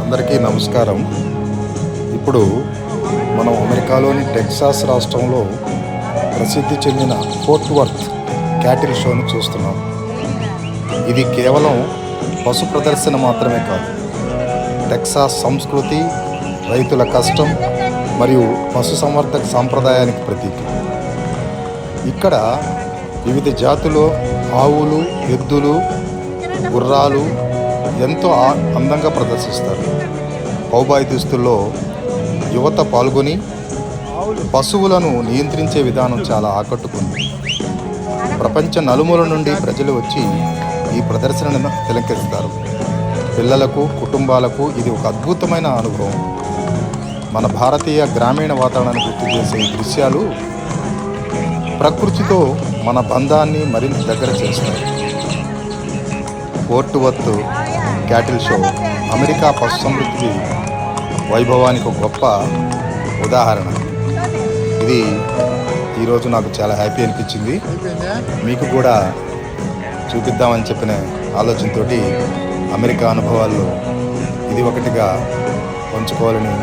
అందరికీ నమస్కారం. ఇప్పుడు మనం అమెరికాలోని టెక్సాస్ రాష్ట్రంలో ప్రసిద్ధి చెందిన ఫోర్ట్ వర్త్ క్యాటిల్ షోను చూస్తున్నాం. ఇది కేవలం పశు ప్రదర్శన మాత్రమే కాదు, టెక్సాస్ సంస్కృతి, రైతుల కష్టం మరియు పశు సంవర్ధక సాంప్రదాయానికి ప్రతీక. ఇక్కడ వివిధ జాతులు ఆవులు, ఎద్దులు, గుర్రాలు ఎంతో అందంగా ప్రదర్శిస్తారు. కౌబాయ్ దుస్తుల్లో యువత పాల్గొని పశువులను నియంత్రించే విధానం చాలా ఆకట్టుకుంది. ప్రపంచ నలుమూల నుండి ప్రజలు వచ్చి ఈ ప్రదర్శనను తిలకిస్తారు. పిల్లలకు, కుటుంబాలకు ఇది ఒక అద్భుతమైన అనుభవం. మన భారతీయ గ్రామీణ వాతావరణాన్ని గుర్తు చేసే ఈ దృశ్యాలు ప్రకృతితో మన బంధాన్ని మరింత దగ్గర చేస్తాయి. Fort worth cattle show America పశు సమృద్ధి వైభవానికి ఒక గొప్ప ఉదాహరణ. ఇది ఈరోజు నాకు చాలా హ్యాపీ అనిపించింది. మీకు కూడా చూపిద్దామని చెప్పిన ఆలోచనతో అమెరికా అనుభవాల్లో ఇది ఒకటిగా పంచుకోవాలని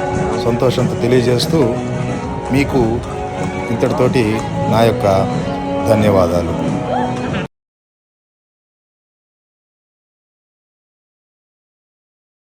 సంతోషంతో తెలియజేస్తూ మీకు ఇంతటితోటి నా యొక్క ధన్యవాదాలు.